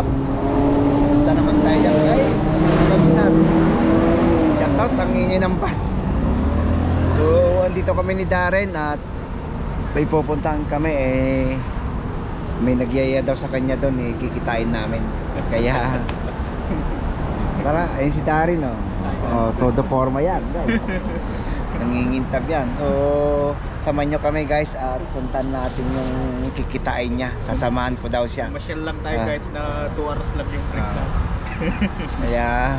up. Basta naman tayo guys. Kabisar. Shoutout ang ingay ng bus. So andito kami ni Darren at may pupuntahan kami may nagyaya daw sa kanya doon kikitain namin. Kaya tara, ayun si Darren todo forma yan guys. Nangingintab yan. So samahan nyo kami guys at puntan natin yung kikitain niya. Sasamahan ko daw siya. Masyal lang tayo kahit na 2 hours lang yung trip na. Kaya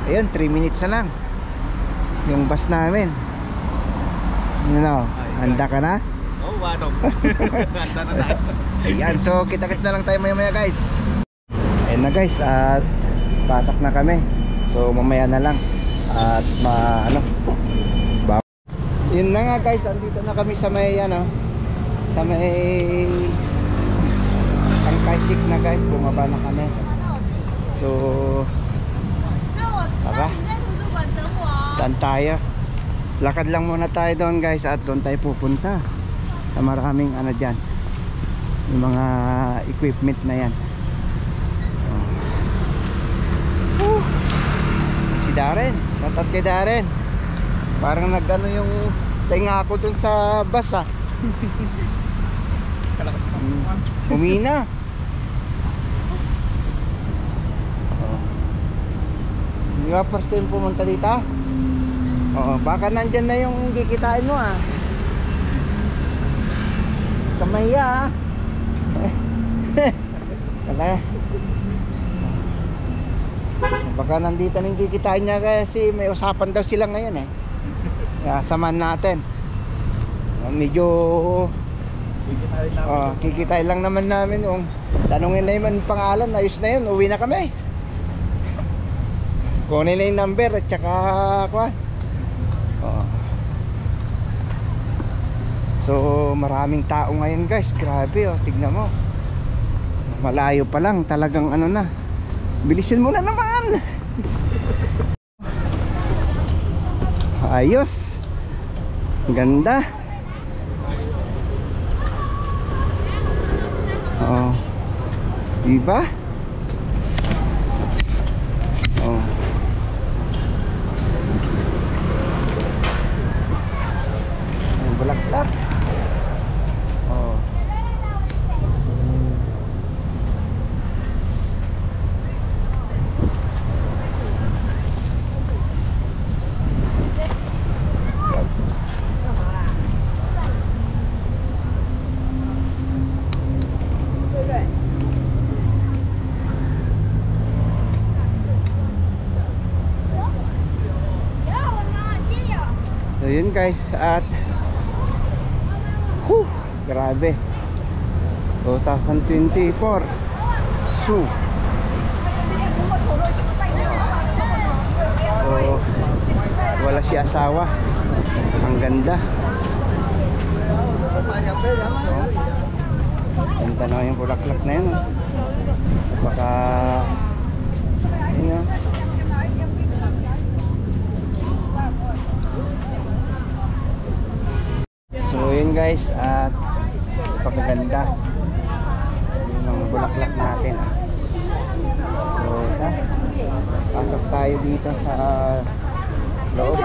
ayun, 3 minutes na lang yung bus namin. Handa ka na? Oo, wanong. Handa na tayo. Ayan, so kita-kits na lang tayo maya-maya guys. Ayun na guys, at pasok na kami. So mamaya na lang. At yun na nga guys, andito na kami sa may sa may Angkaisik na guys, bumaba na kami. So tara, daan tayo. Lakad lang muna tayo doon guys at doon tayo pupunta sa maraming dyan, yung mga equipment na yan. Si Darren, shoutout kay Darren. Parang nagano yung tainga ko dun sa bus Kalakas na. Humina. Di ba first time pumunta dito? Oo, baka nandyan na yung kikitain mo Kamaya Kala baka nandito na yung kikitain niya kasi may usapan daw sila ngayon samahan natin. Medyo kikitain lang naman namin yung tanongin lang yung pangalan, ayos na yun, uwi na kami. Kunin lang yung number at saka so maraming tao ngayon guys, grabe tignan mo, malayo pa lang talagang na, bilisin mo na naman. Ayos, ganda. Diba? Bulaklak. So yun guys, at grabe 2024 so wala si asawa, ang ganda. Ganda na yung bulaklak na yun baka so yun guys, at pagkaganda yung mga bulaklak natin so pasok tayo dito sa loob.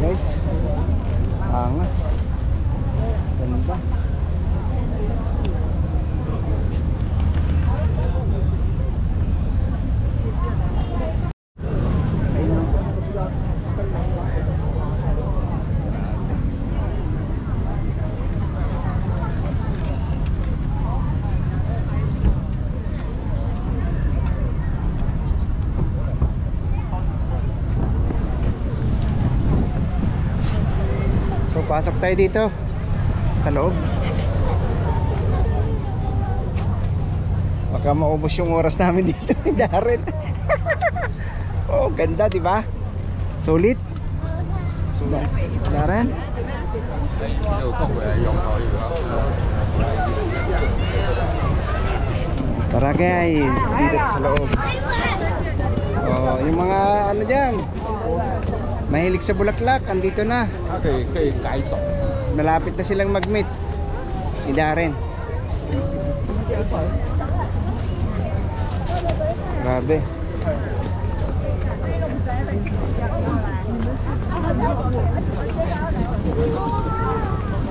Guys, angas, ganda. Pasok tayo dito sa loob. Baka maubos yung oras namin dito ni Darren. Oh, ganda, di ba? Sulit. Darren. Tara guys, dito sa loob. Oh, yung mga diyan. mahilig sa bulaklak, andito na. Malapit na silang mag-meet ni Darren. Grabe.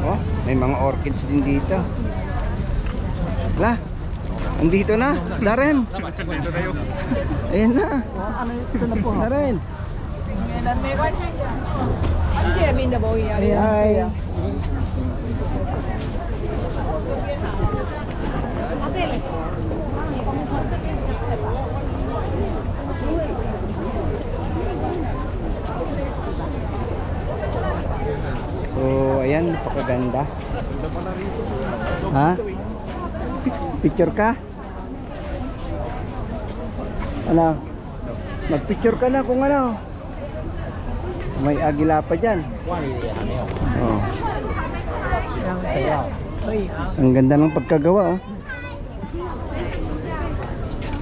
Oh, may mga orchids din dito. Lah, andito na, Darren. Dito na yun. Ayan na. Darren. Hi. So, ayan, napakaganda. Ha? Picture ka? Ano? Mag-picture ka na kung ano. May agila pa dyan. Oh. Ang ganda ng pagkagawa, oh.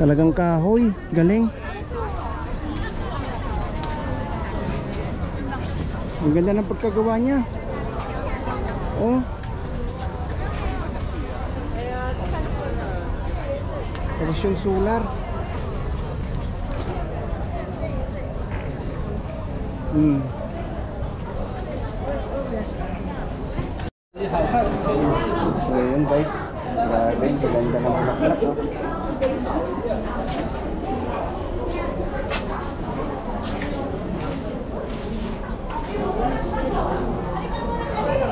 Talagang kahoy. Galing. Ang ganda ng pagkagawa niya. Oh. Tapos yung solar. So yun guys. Grabe, ang ganda ng bulaklak, oh.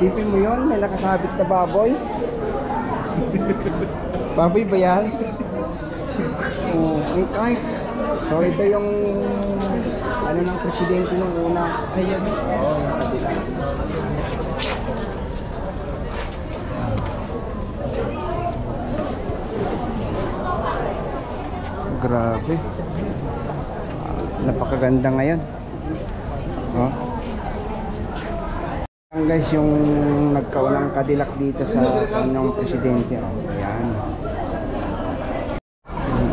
Sipin mo yun, may nakasabit na baboy. Baboy ba yan? Oh, ay. So ito yung ano ng presidente nung una. Ayan. Oh, yung kabila. Grabe. Napakaganda ngayon. Oh. Guys, yung nagkaunang Cadillac dito sa kanyang presidente. Oh, ayan.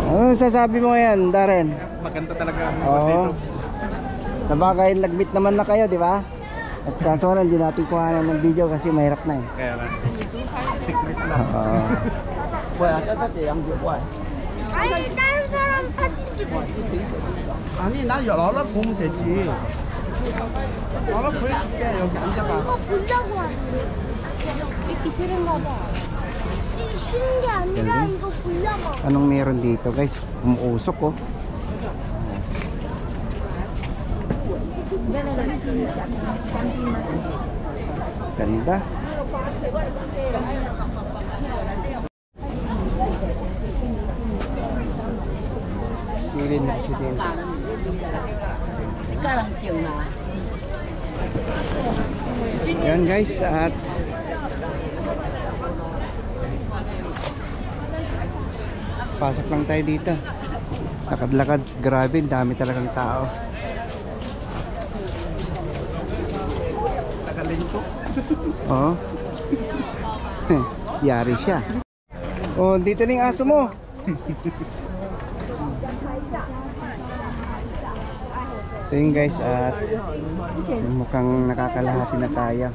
Ano sasabi mo ngayon, Darren? Maganda talaga ang Oo. dito. Nabagay, nag-meet naman na kayo, di ba? At kaso na, hindi natin kuhanan ng video kasi mahirap na eh. Kaya lang. Secret lang. Oo. 아니 다른 사람 사진 찍고 아니 난 열어라 보면 되지. 열어 보여줄게. 여기 앉아봐. 이거 보려고 하는데 찍기 싫은가 봐. 찍기 싫은 게 아니라 이거 보려고. Anong meron dito guys? Umuusok oh. Ganda. Silin na presidente. Yan guys, at pasok lang tayo dito. Lakad-lakad, grabe, dami talagang tao. Nakalingko. Oo. Yari siya. Oh, dito na yung aso mo. So yun guys, at mukhang nakakalahati na tayo.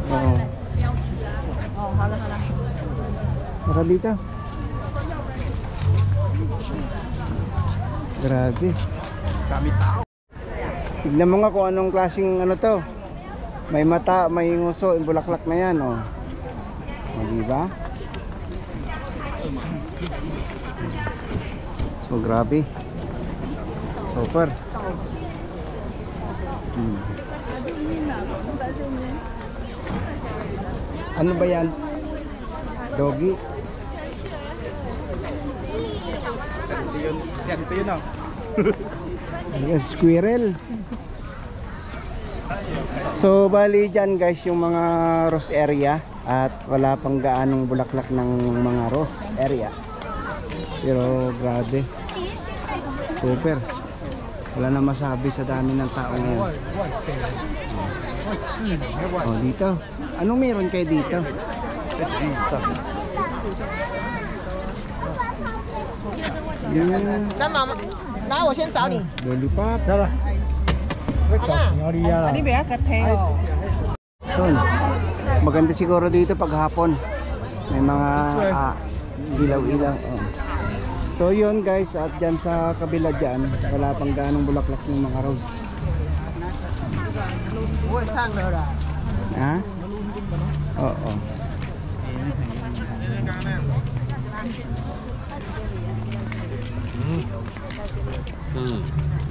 Oo. Tara dito. Grabe. Dami tao. Tignan mo nga kung anong klaseng ano to. May mata, may nguso, yung bulaklak na yan, oh. O, diba? So, grabe. Super. Ano ba yan? Doggy? Ito yun, oh. Ayan, squirrel. So bali dyan guys yung mga rose area. At wala pang gaanong bulaklak ng mga rose area. Pero grabe. Super. Wala na masabi sa dami ng tao ngayon. Oh, dito. Anong meron kayo dito? Yung 那妈妈，那我先找你。 lollipop. 你不要个听哦。 Yun. Maganda siguro dito pag hapon. May mga ilaw-ilaw. Oh. So yun guys, at dyan sa kabila dyan, wala pang ganong bulaklak ng mga rose. Ha? Oo.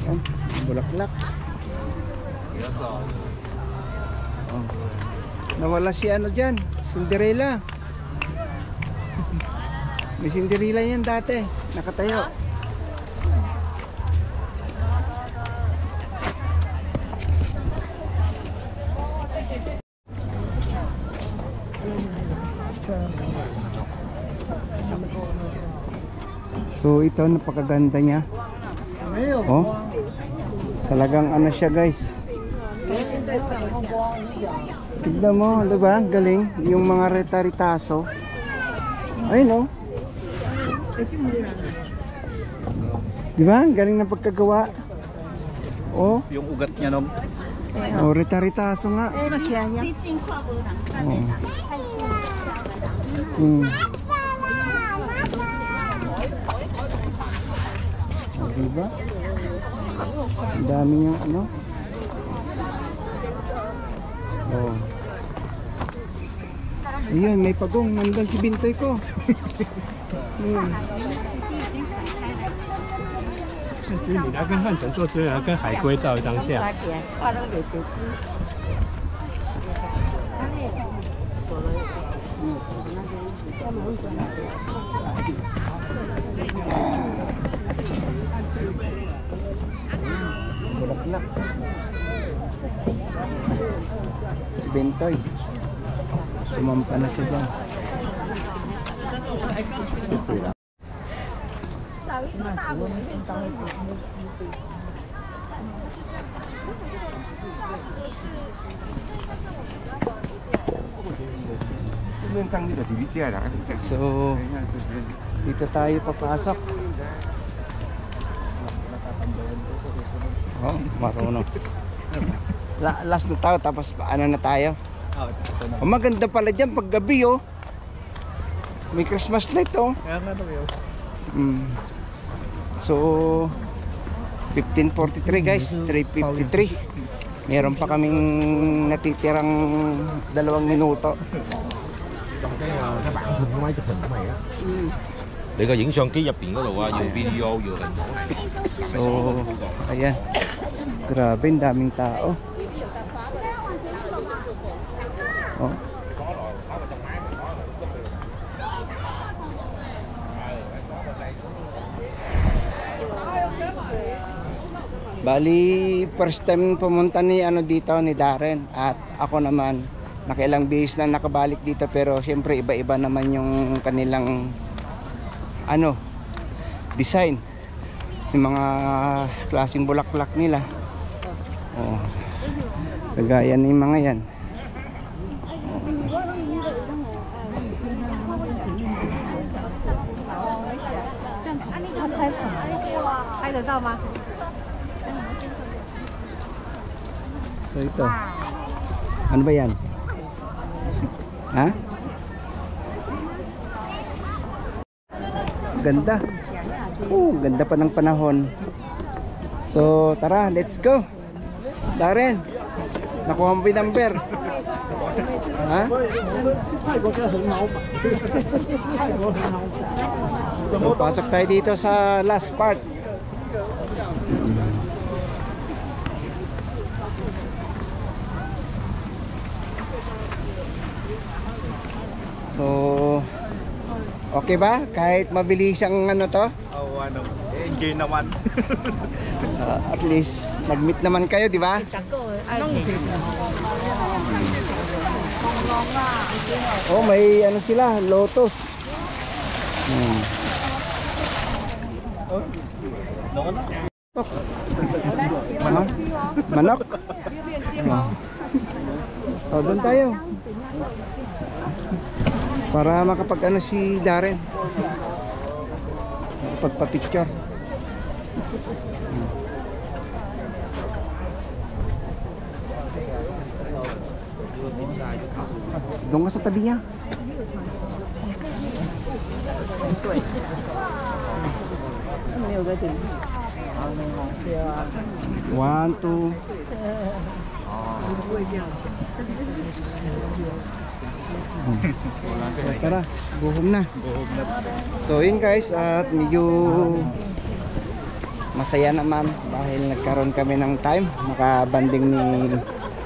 Yan, bulaklak. Oh. Nawala si ano dyan, Cinderella. May Cinderella yan dati, nakatayo. So ito, napakaganda niya. Oh, talagang ano siya guys. Tignan mo, diba? Galing. Yung mga retaritaso. Ayun, oh. Diba? Galing ng pagkagawa. Oh. Yung ugat niya, no? Oh, retaritaso nga. Oh. Oh, diba? Ang dami niyang ano. Oh. Ayun, may pagong. Nandun si Bintoy ko. Hmm. 你要跟汉城做资源，跟海龟照一张相。 Bulaklak. Si Bintoy. Sumampa na siya dyan. So, dito tayo papasok. Oh, marunong. Last na tayo, tapos ano na tayo? Oh, maganda pala dyan pag gabi, oh. May Christmas light, oh. Kaya nga daw yun. So 15:43 guys, 3:53. Meron pa kaming natitirang 2 minuto. 你個影相機入邊嗰度啊，要 video 要人。 So ayan, grabe, ang daming tao. Oh. Bali, first time pumunta ni ano dito ni Darren, at ako naman nakailang bihis na nakabalik dito, pero syempre iba-iba naman yung kanilang ano design, yung mga klaseng bulaklak nila. Oh. Kagaya ng mga yan. So ito, ano ba yan? Ha? Ganda. Ganda pa ng panahon. So tara, let's go. Darren, nakuha mo ba yung number? Ha? So pasok tayo dito sa last part. So okay ba? Kahit mabilis ang ano to? Oh, ano, enjoy naman. At least nag-meet naman kayo, di ba? Oh, may ano sila, lotus. Manok? O, doon tayo. Para makapag ano si Darren. Makapagpa-picture. Doon ka sa tabi niya. One, two. Tara, buhom na. So yun guys, at medyo masaya naman dahil nagkaroon kami ng time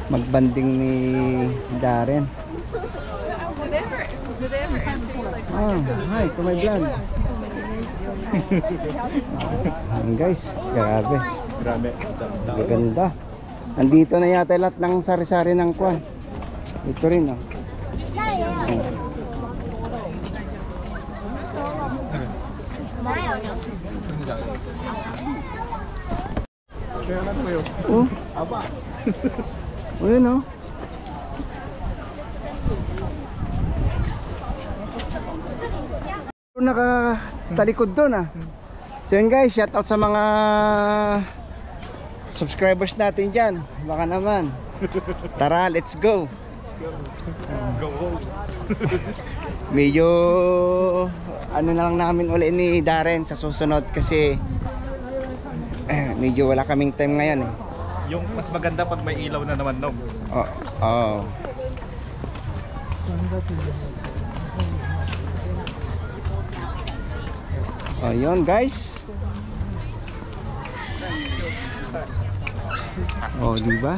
magbanding ni Darren. Hi to my vlog. Guys, grabe. Ganda. Andito na yata lahat ng sari-sari ng kwan. Ito rin oh. Oh. Oh, yun oh. Nakatalikod doon ah. So yun guys, shout out sa mga subscribers natin dyan. Baka naman. Tara, let's go. Go home. Medyo ano na lang namin uli ni Darren sa susunod kasi medyo wala kaming time ngayon eh. Yung mas maganda pag may ilaw na naman, no? Oo. So yun guys. Oh, di ba?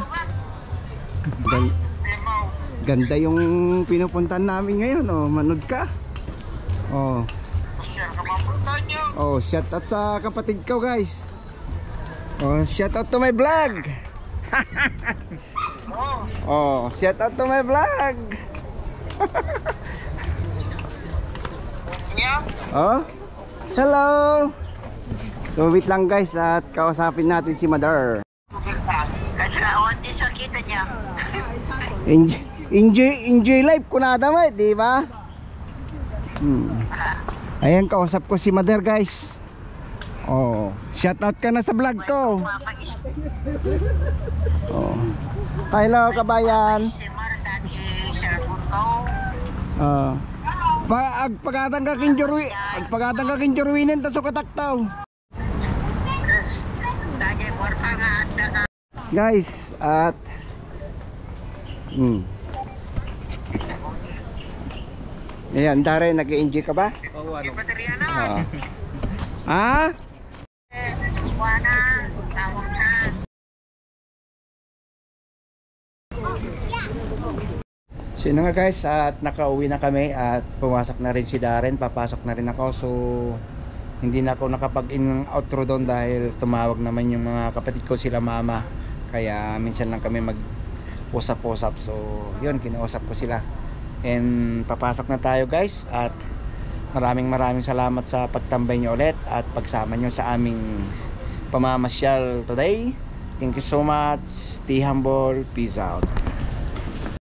Ganda yung pinupuntahan namin ngayon, oh. Manood ka. Oh. Oh, shout out sa kapatid ko, guys. Oh, shout out to my vlog. Oh, shout out to my vlog. Oh. Hello. So wait lang guys at kausapin natin si Mother. Enjoy life kunada mo, di ba? Ayan, kausap ko si Mother guys. Oh, shout out ka na sa vlog ko. Oh. Hello kabayan. Agpagatang ka kinjurwinin ta sukataktaw. Guys, at ayan, Darren, nag-enjoy ka ba? Oo, ano? Ha? So yun nga guys, at nakauwi na kami at pumasok na rin si Darren, papasok na rin ako. So hindi na ako nakapag-in-outro doon dahil tumawag naman yung mga kapatid ko, sila mama. Kaya minsan lang kami mag-usap-usap. So yun, kinausap ko sila. And papasok na tayo guys. At maraming salamat sa pagtambay nyo ulit at pagsama nyo sa aming pamamasyal today. Thank you so much. Stay humble. Peace out.